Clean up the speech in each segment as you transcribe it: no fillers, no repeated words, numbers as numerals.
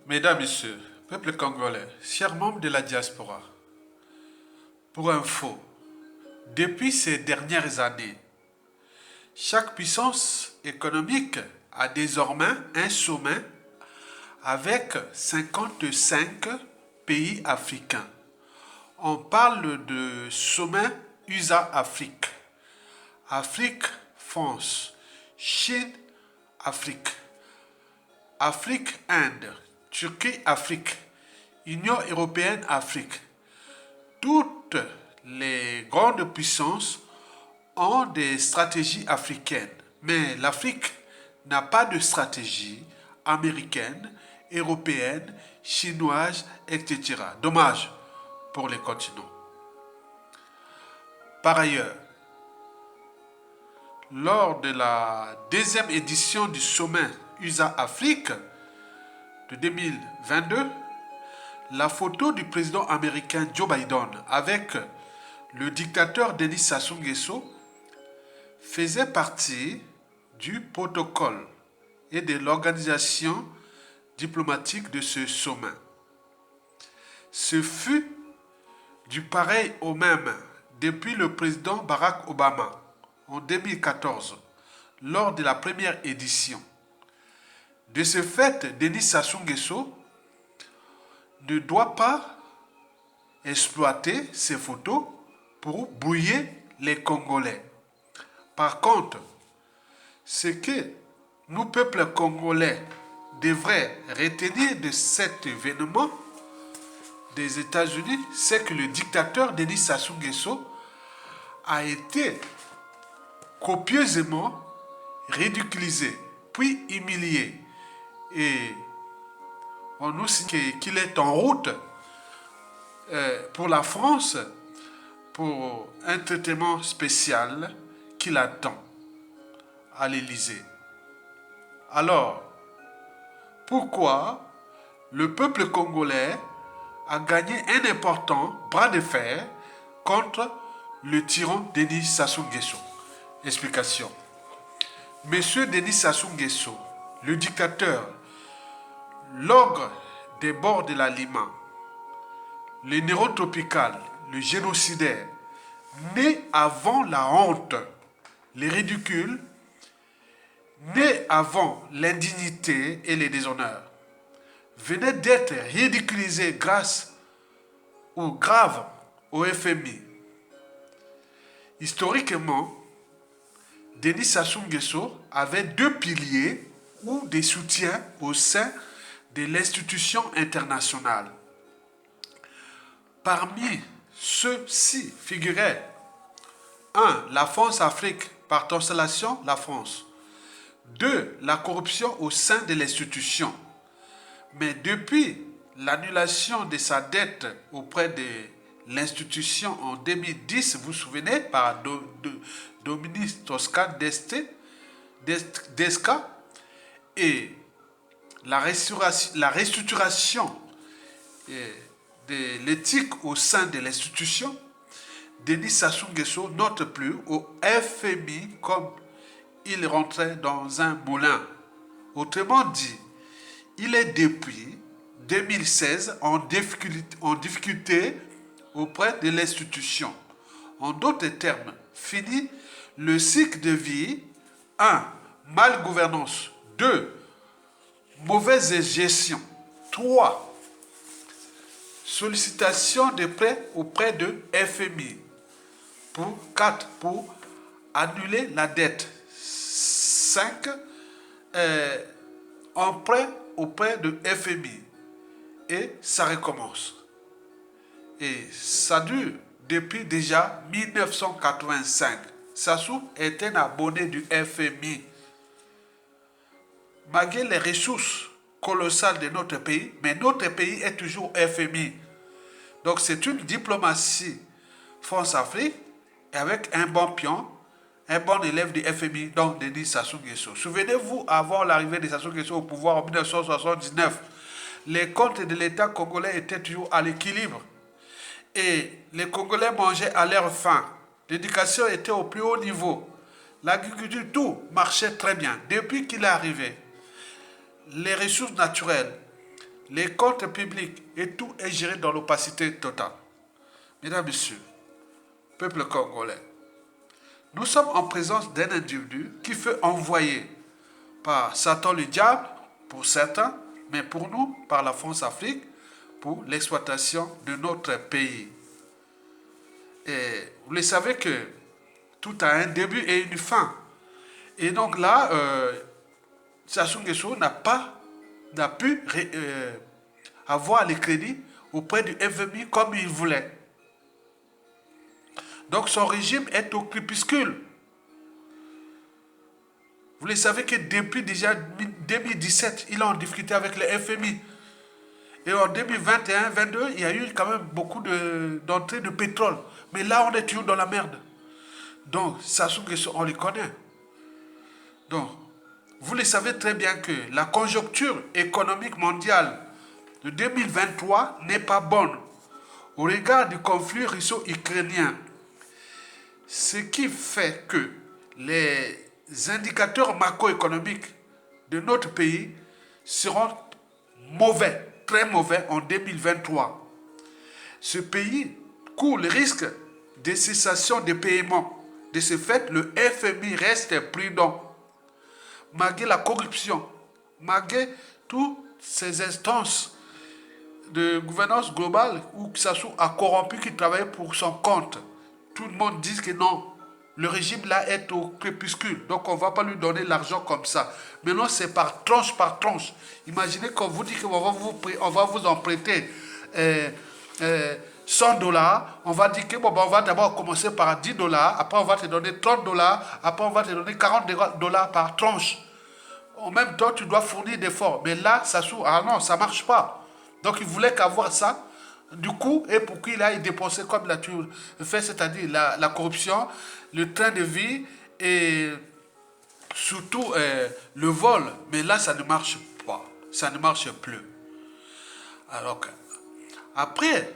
Mesdames, Messieurs, peuple congolais, chers membres de la diaspora, pour info, depuis ces dernières années, chaque puissance économique a désormais un sommet avec 55 pays africains. On parle de sommet USA-Afrique, Afrique-France, Chine-Afrique, Afrique-Inde, Turquie-Afrique, Union européenne-Afrique. Toutes les grandes puissances ont des stratégies africaines, mais l'Afrique n'a pas de stratégie américaine, européenne, chinoise, etc. Dommage pour les continents. Par ailleurs, lors de la deuxième édition du sommet USA-Afrique de 2022, la photo du président américain Joe Biden avec le dictateur Denis Sassou Nguesso faisait partie du protocole et de l'organisation diplomatique de ce sommet. Ce fut du pareil au même depuis le président Barack Obama en 2014, lors de la première édition. De ce fait, Denis Sassou Nguesso ne doit pas exploiter ces photos pour brouiller les Congolais. Par contre, ce que nous, peuple congolais, devrions retenir de cet événement des États-Unis, c'est que le dictateur Denis Sassou Nguesso a été copieusement ridiculisé, puis humilié. Et on nous dit qu'il est en route pour la France pour un traitement spécial qu'il attend à l'Élysée. Alors, pourquoi le peuple congolais a gagné un important bras de fer contre le tyran Denis Sassou Nguesso? Explication. Monsieur Denis Sassou Nguesso, le dictateur, l'ogre des bords de la Lima, le neurotropical, le génocidaire, né avant la honte, les ridicules, né avant l'indignité et les déshonneurs, venait d'être ridiculisé grâce ou grave au FMI. Historiquement, Denis Sassou Nguesso avait deux piliers ou des soutiens au sein de l'institution internationale. Parmi ceux-ci figuraient 1. La France-Afrique, par constellation, la France. 2. La corruption au sein de l'institution. Mais depuis l'annulation de sa dette auprès de l'institution en 2010, vous vous souvenez, par Dominique Tosca Desca, et la restructuration de l'éthique au sein de l'institution, Denis Sassou Nguesso note plus au FMI comme il rentrait dans un moulin. Autrement dit, il est depuis 2016 en difficulté auprès de l'institution. En d'autres termes, fini le cycle de vie. 1. Malgouvernance. 2. Mauvaise gestion. 3. Sollicitation de prêts auprès de FMI. 4. Pour annuler la dette. 5. Emprunt auprès de FMI. Et ça recommence. Et ça dure depuis déjà 1985. Sassou est un abonné du FMI. Malgré les ressources colossales de notre pays, mais notre pays est toujours FMI. Donc c'est une diplomatie France-Afrique avec un bon pion, un bon élève du FMI, donc Denis Sassou Nguesso. Souvenez-vous, avant l'arrivée de Sassou Nguesso au pouvoir en 1979, les comptes de l'État congolais étaient toujours à l'équilibre. Et les Congolais mangeaient à leur faim. L'éducation était au plus haut niveau. L'agriculture, tout marchait très bien. Depuis qu'il est arrivé, les ressources naturelles, les comptes publics et tout est géré dans l'opacité totale. Mesdames, Messieurs, peuple congolais, nous sommes en présence d'un individu qui fut envoyé par Satan le diable, pour certains, mais pour nous, par la France-Afrique, pour l'exploitation de notre pays. Et vous le savez que tout a un début et une fin. Et donc là, Sassou Nguesso n'a pu avoir les crédits auprès du FMI comme il voulait. Donc son régime est au crépuscule. Vous le savez que depuis déjà 2017, il est en difficulté avec le FMI. Et en 2021-22, il y a eu quand même beaucoup d'entrées de pétrole. Mais là, on est toujours dans la merde. Donc, Sassou Nguesso, on les connaît. Donc, vous le savez très bien que la conjoncture économique mondiale de 2023 n'est pas bonne au regard du conflit russo-ukrainien. Ce qui fait que les indicateurs macroéconomiques de notre pays seront mauvais, très mauvais en 2023. Ce pays court le risque de cessation des paiements. De ce fait, le FMI reste prudent. Malgré la corruption, malgré toutes ces instances de gouvernance globale où Sassou a corrompu qui travaillait pour son compte, tout le monde dit que non, le régime là est au crépuscule, donc on ne va pas lui donner l'argent comme ça. Maintenant c'est par tranche par tranche. Imaginez qu'on vous dit qu'on va vous en prêter 100 $, on va dire que bon, on va d'abord commencer par 10 $, après on va te donner 30 $, après on va te donner 40 $ par tranche. En même temps, tu dois fournir d'efforts. Mais là, Sassou, ah non, ça ne marche pas. Donc il voulait qu'avoir ça. Du coup, et pour qu'il aille dépenser comme la fait, c'est-à-dire la corruption, le train de vie et surtout le vol. Mais là, ça ne marche pas. Ça ne marche plus. Alors après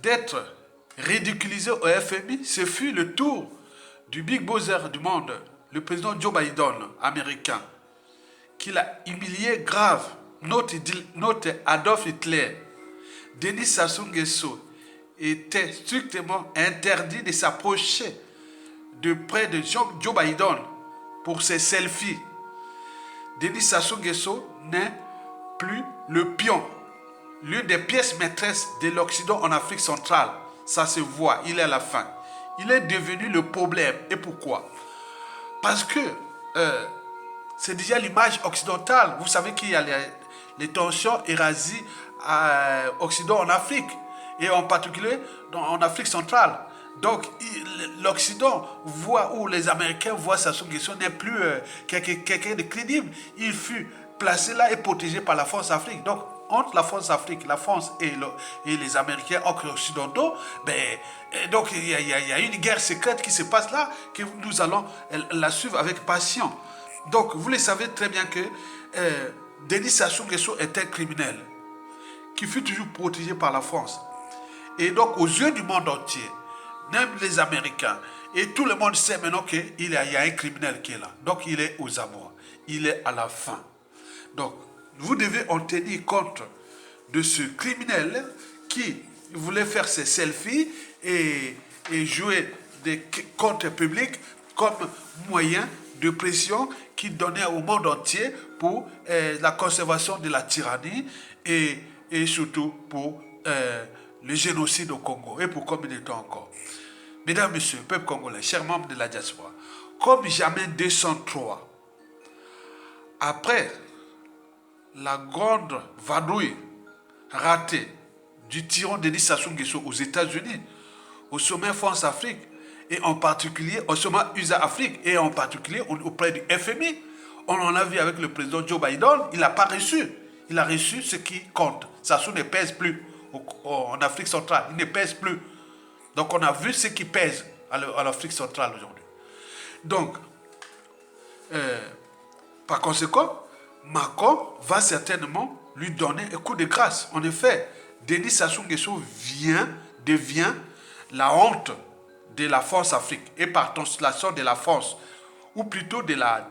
d'être ridiculisé au FMI, ce fut le tour du Big Bozzer du monde, le président Joe Biden, américain, qui l'a humilié grave. Notre Adolf Hitler, Denis Sassou Nguesso, était strictement interdit de s'approcher de près de Joe Biden pour ses selfies. Denis Sassou Nguesso n'est plus le pion, l'une des pièces maîtresses de l'Occident en Afrique centrale. Ça se voit, il est à la fin. Il est devenu le problème. Et pourquoi? Parce que c'est déjà l'image occidentale. Vous savez qu'il y a les tensions Eurasie Occident en Afrique, et en particulier en Afrique centrale. Donc l'Occident voit, ou les Américains voient Sassou Nguesso n'est plus quelqu'un de crédible. Il fut placé là et protégé par la France-Afrique. Donc entre la France-Afrique, la France et les Américains occidentaux, donc il y a une guerre secrète qui se passe là, que nous allons la suivre avec passion. Donc vous le savez très bien que Denis Sassou Nguesso est un criminel qui fut toujours protégé par la France. Et donc aux yeux du monde entier, même les Américains, et tout le monde sait maintenant qu'il y a un criminel qui est là. Donc il est aux abords, il est à la fin. Donc vous devez en tenir compte de ce criminel qui voulait faire ses selfies et jouer des comptes publics comme moyen de pression qui donnait au monde entier pour la conservation de la tyrannie et surtout pour le génocide au Congo. Et pour combien de temps encore? Mesdames, Messieurs, peuple congolais, chers membres de la diaspora, comme jamais 203, après la grande vadrouille ratée du tyran Denis Sassou Nguesso aux États-Unis, au sommet France-Afrique, et en particulier au sommet USA-Afrique, et en particulier auprès du FMI, on en a vu avec le président Joe Biden, il n'a pas reçu. Il a reçu ce qui compte. Sassou ne pèse plus en Afrique centrale, il ne pèse plus. Donc on a vu ce qui pèse à l'Afrique centrale aujourd'hui. Donc, par conséquent, Macron va certainement lui donner un coup de grâce. En effet, Denis Sassou Nguesso devient la honte de la France-Afrique et par translation de la France, ou plutôt de la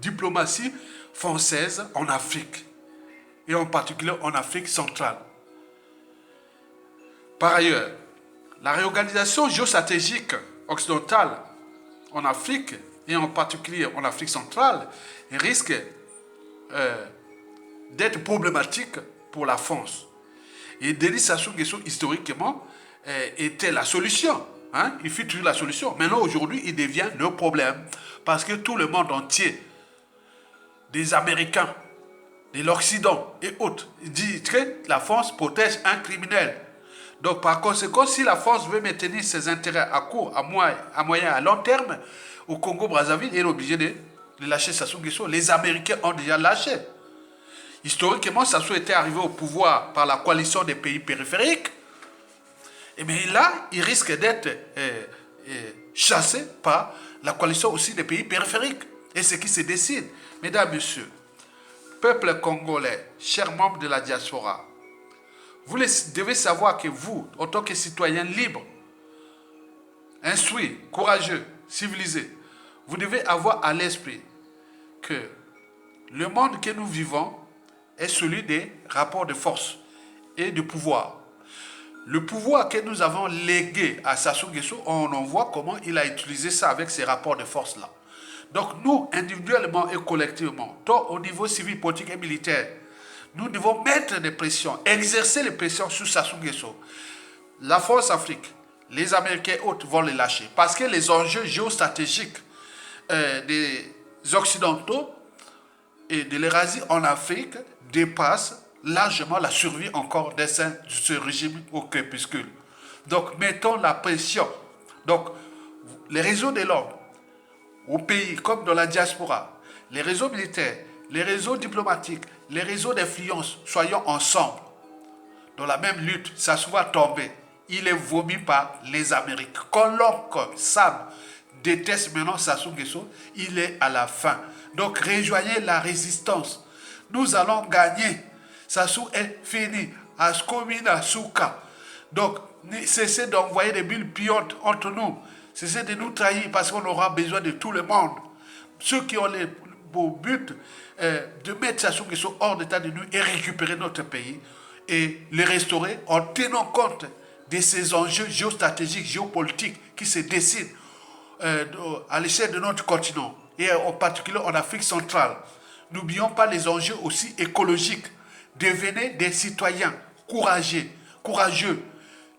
diplomatie française en Afrique. et en particulier en Afrique centrale. Par ailleurs, la réorganisation géostratégique occidentale en Afrique, et en particulier en Afrique centrale, risque d'être problématique pour la France. Et Denis Sassou Nguesso, historiquement, était la solution. Hein? Il fut toujours la solution. Maintenant, aujourd'hui, il devient le problème. Parce que tout le monde entier, des Américains, de l'Occident et autres, dit que la France protège un criminel. Donc, par conséquent, si la France veut maintenir ses intérêts à court, à moyen, à long terme, au Congo-Brazzaville, elle est obligée de lâcher Sassou Nguesso. Les Américains ont déjà lâché. Historiquement, Sassou était arrivé au pouvoir par la coalition des pays périphériques. Et bien là, il risque d'être chassé par la coalition aussi des pays périphériques. Et ce qui se décide. Mesdames, Messieurs, peuple congolais, chers membres de la diaspora, vous devez savoir que vous, en tant que citoyens libres, instruits, courageux, civilisés, vous devez avoir à l'esprit que le monde que nous vivons est celui des rapports de force et de pouvoir. Le pouvoir que nous avons légué à Sassou Nguesso, on en voit comment il a utilisé ça avec ces rapports de force-là. Donc nous, individuellement et collectivement, tant au niveau civil, politique et militaire, nous devons mettre des pressions, exercer les pressions sur Sassou Nguesso. La France-Afrique, les Américains et autres vont les lâcher. Parce que les enjeux géostratégiques des Occidentaux et de l'Eurasie en Afrique dépassent largement la survie encore de ce régime au crépuscule. Donc, mettons la pression. Donc, les réseaux de l'ordre, au pays comme dans la diaspora, les réseaux militaires, les réseaux diplomatiques, les réseaux d'influence, soyons ensemble. Dans la même lutte, ça se voit tomber. Il est vomi par les Américains. Quand l'oncle Sam déteste maintenant Sassou Nguesso, il est à la fin. Donc, rejoignez la résistance. Nous allons gagner. Sassou est fini. Askomina Souka. Donc, cessez d'envoyer des bulles pillantes entre nous. Cessez de nous trahir parce qu'on aura besoin de tout le monde. Ceux qui ont le beau but de mettre Sassou Nguesso hors d'état de nuire et récupérer notre pays et le restaurer en tenant compte de ces enjeux géostratégiques, géopolitiques qui se dessinent à l'échelle de notre continent et en particulier en Afrique centrale. N'oublions pas les enjeux aussi écologiques. Devenez des citoyens courageux,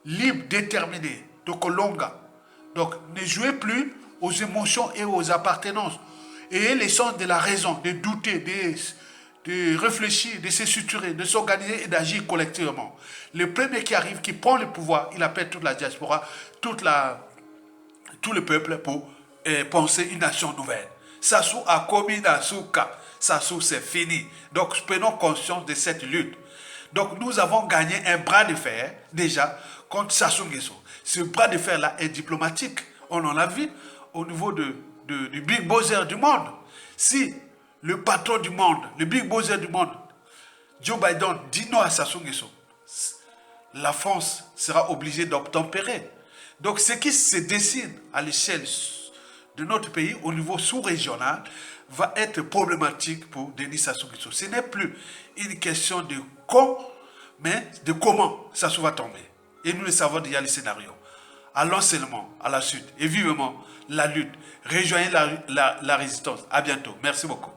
libres, déterminés, de Kolonga. Donc, ne jouez plus aux émotions et aux appartenances. Ayez le sens de la raison, de douter, de réfléchir, de se suturer, de s'organiser et d'agir collectivement. Le premier qui arrive, qui prend le pouvoir, il appelle toute la diaspora, tout le peuple pour penser une nation nouvelle. Sassou a commis Nasuka. Sassou, c'est fini. Donc, prenons conscience de cette lutte. Donc, nous avons gagné un bras de fer, déjà, contre Sassou Nguesso. Ce bras de fer-là est diplomatique. On en a vu au niveau du Big Brother du monde. Si le patron du monde, le Big Brother du monde, Joe Biden, dit non à Sassou Nguesso, la France sera obligée d'obtempérer. Donc, ce qui se dessine à l'échelle de notre pays, au niveau sous-régional, va être problématique pour Denis Sassou Nguesso. Ce n'est plus une question de quand, mais de comment Sassou va tomber. Et nous le savons déjà les scénarios. Allons seulement à la suite et vivement la lutte. Rejoignez la résistance. À bientôt. Merci beaucoup.